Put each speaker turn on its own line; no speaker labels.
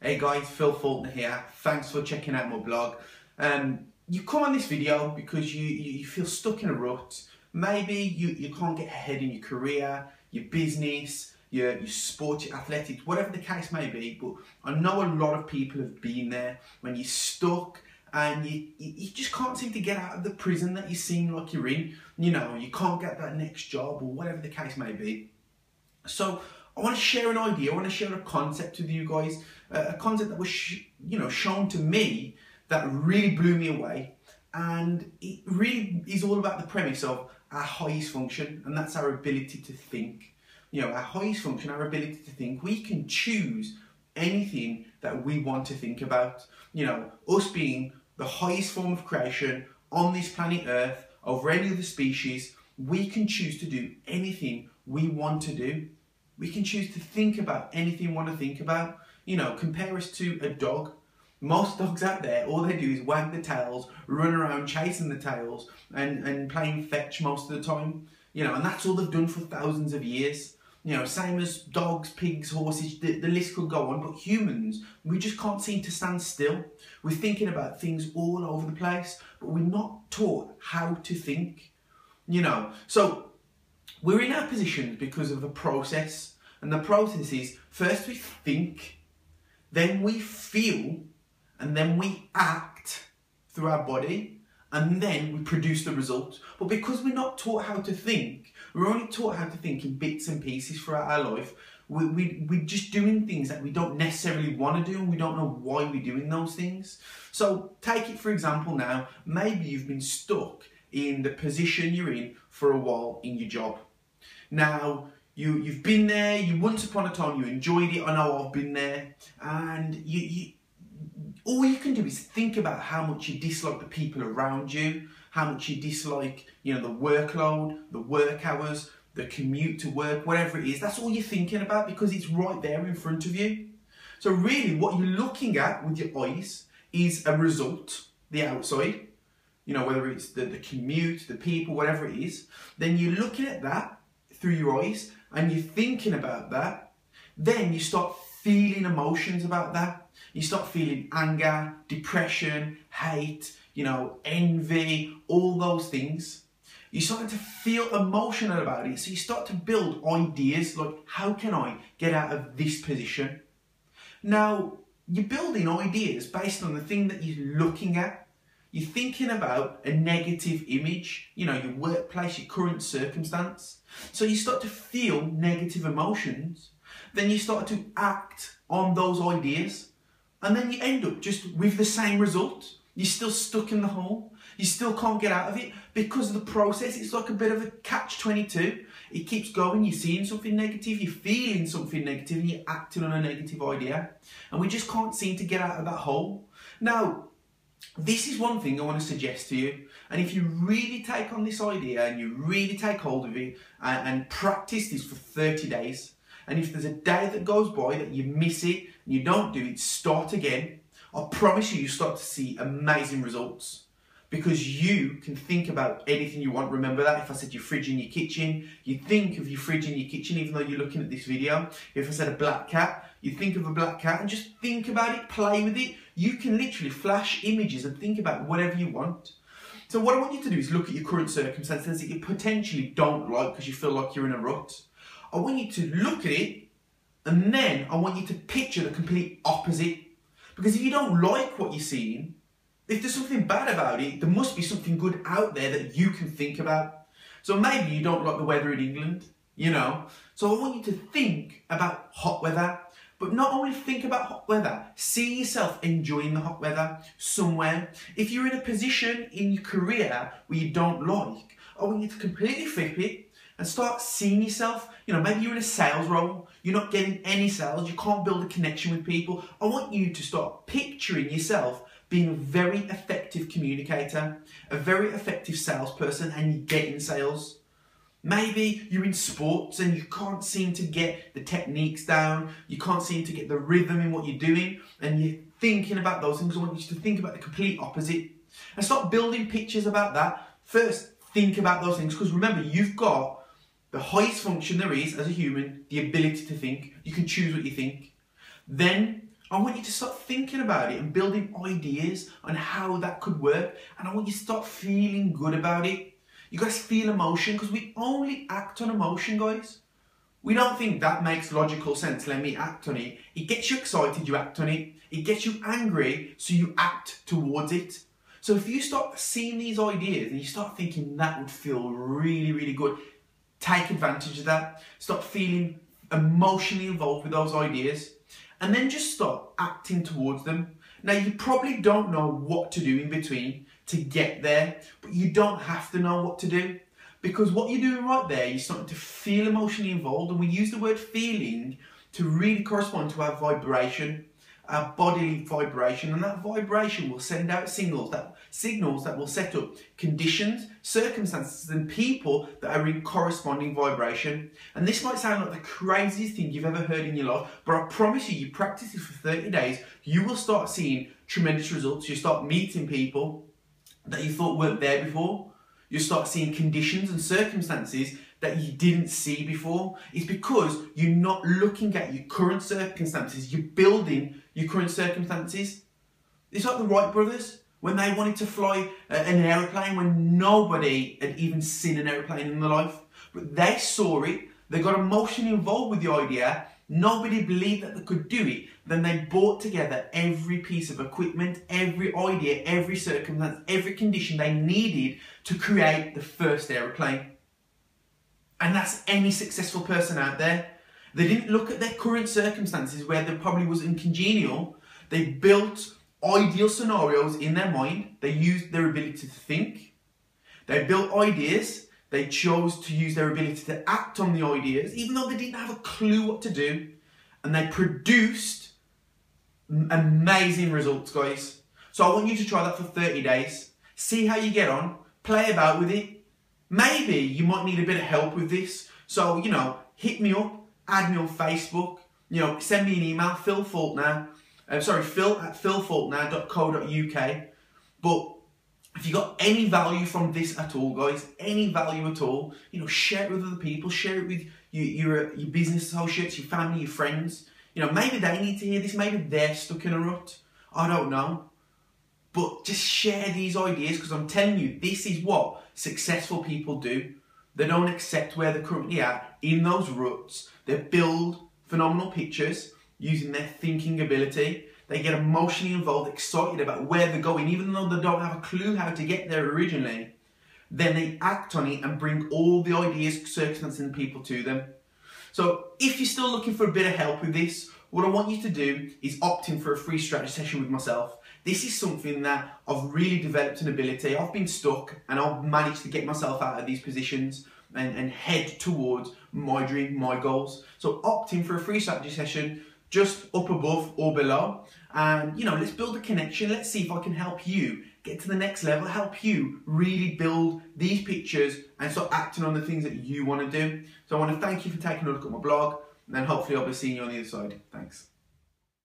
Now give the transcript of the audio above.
Hey guys, Phil Fulton here. Thanks for checking out my blog. You come on this video because you feel stuck in a rut. Maybe you can't get ahead in your career, your business, your sport, your athletics, whatever the case may be. But I know a lot of people have been there when you're stuck and you just can't seem to get out of the prison that you seem like you're in. You know, you can't get that next job or whatever the case may be. So I want to share an idea, I want to share a concept with you guys, a concept that was shown to me that really blew me away, and it really is all about the premise of our highest function, and that's our ability to think. You know, our highest function, our ability to think. We can choose anything that we want to think about. You know, us being the highest form of creation on this planet Earth, over any other species, we can choose to do anything we want to do. We can choose to think about anything we want to think about. You know, compare us to a dog. Most dogs out there, all they do is wag the tails, run around chasing the tails and playing fetch most of the time. You know, and that's all they've done for thousands of years. You know, same as dogs, pigs, horses, the list could go on. But humans, we just can't seem to stand still. We're thinking about things all over the place, but we're not taught how to think. You know, so we're in our positions because of a process, and the process is first we think, then we feel, and then we act through our body, and then we produce the result. But because we're not taught how to think, we're only taught how to think in bits and pieces throughout our life. We're just doing things that we don't necessarily want to do, and we don't know why we're doing those things. So take it for example now, maybe you've been stuck in the position you're in for a while in your job. Now, you've been there, once upon a time you enjoyed it, I know I've been there, and all you can do is think about how much you dislike the people around you, how much you dislike, you know, the workload, the work hours, the commute to work, whatever it is. That's all you're thinking about because it's right there in front of you. So really what you're looking at with your eyes is a result, the outside, you know, whether it's the commute, the people, whatever it is. Then you're looking at that through your eyes and you're thinking about that. Then you start feeling emotions about that. You start feeling anger, depression, hate, you know, envy, all those things. You're starting to feel emotional about it. So you start to build ideas like, how can I get out of this position? Now, you're building ideas based on the thing that you're looking at. You're thinking about a negative image, you know, your workplace, your current circumstance. So you start to feel negative emotions. Then you start to act on those ideas. And then you end up just with the same result. You're still stuck in the hole. You still can't get out of it because of the process. It's like a bit of a catch-22. It keeps going. You're seeing something negative, you're feeling something negative, and you're acting on a negative idea. And we just can't seem to get out of that hole. Now, this is one thing I want to suggest to you, and if you really take on this idea and you really take hold of it and practice this for 30 days, and if there's a day that goes by that you miss it and you don't do it, start again, I promise you, you start to see amazing results. Because you can think about anything you want. Remember that? If I said your fridge in your kitchen, you think of your fridge in your kitchen even though you're looking at this video. If I said a black cat, you think of a black cat and just think about it, play with it. You can literally flash images and think about whatever you want. So what I want you to do is look at your current circumstances that you potentially don't like because you feel like you're in a rut. I want you to look at it and then I want you to picture the complete opposite. Because if you don't like what you're seeing, if there's something bad about it, there must be something good out there that you can think about. So maybe you don't like the weather in England, you know. So I want you to think about hot weather. But not only think about hot weather, see yourself enjoying the hot weather somewhere. If you're in a position in your career where you don't like, I want you to completely flip it and start seeing yourself. You know, maybe you're in a sales role, you're not getting any sales, you can't build a connection with people. I want you to start picturing yourself being a very effective communicator, a very effective salesperson, and you're getting sales. Maybe you're in sports and you can't seem to get the techniques down, you can't seem to get the rhythm in what you're doing, and you're thinking about those things. I want you to think about the complete opposite and start building pictures about that. First, think about those things, because remember, you've got the highest function there is as a human, the ability to think. You can choose what you think. Then I want you to start thinking about it and building ideas on how that could work. And I want you to start feeling good about it. You guys feel emotion because we only act on emotion, guys. We don't think that makes logical sense, let me act on it. It gets you excited, you act on it. It gets you angry, so you act towards it. So if you start seeing these ideas and you start thinking that would feel really, really good, take advantage of that. Start feeling emotionally involved with those ideas. And then just start acting towards them. Now, you probably don't know what to do in between to get there, but you don't have to know what to do. Because what you're doing right there, you're starting to feel emotionally involved, and we use the word feeling to really correspond to our vibration, our bodily vibration, and that vibration will send out signals that will set up conditions, circumstances, and people that are in corresponding vibration. And this might sound like the craziest thing you've ever heard in your life, but I promise you, you practice it for 30 days, you will start seeing tremendous results. You start meeting people that you thought weren't there before. You start seeing conditions and circumstances that you didn't see before. It's because you're not looking at your current circumstances, you're building your current circumstances. It's like the Wright brothers, when they wanted to fly an aeroplane when nobody had even seen an aeroplane in their life. But they saw it, they got emotionally involved with the idea, nobody believed that they could do it. Then they brought together every piece of equipment, every idea, every circumstance, every condition they needed to create the first aeroplane. And that's any successful person out there. They didn't look at their current circumstances where there probably was uncongenial. They built ideal scenarios in their mind. They used their ability to think. They built ideas. They chose to use their ability to act on the ideas, even though they didn't have a clue what to do. And they produced amazing results, guys. So I want you to try that for 30 days. See how you get on. Play about with it. Maybe you might need a bit of help with this. So, hit me up, add me on Facebook, send me an email, phil@philfaulkner.co.uk. But if you got any value from this at all, guys, any value at all, share it with other people, share it with your business associates, your family, your friends. Maybe they need to hear this, maybe they're stuck in a rut. I don't know. But just share these ideas, because I'm telling you, this is what successful people do. They don't accept where they're currently at in those ruts. They build phenomenal pictures using their thinking ability. They get emotionally involved, excited about where they're going, even though they don't have a clue how to get there originally. Then they act on it and bring all the ideas, circumstances, and people to them. So if you're still looking for a bit of help with this, what I want you to do is opt in for a free strategy session with myself. This is something that I've really developed an ability. I've been stuck and I've managed to get myself out of these positions and head towards my dream, my goals. So opt in for a free strategy session just up above or below. And let's build a connection. Let's see if I can help you get to the next level, help you really build these pictures and start acting on the things that you want to do. So I want to thank you for taking a look at my blog, and then hopefully I'll be seeing you on the other side. Thanks.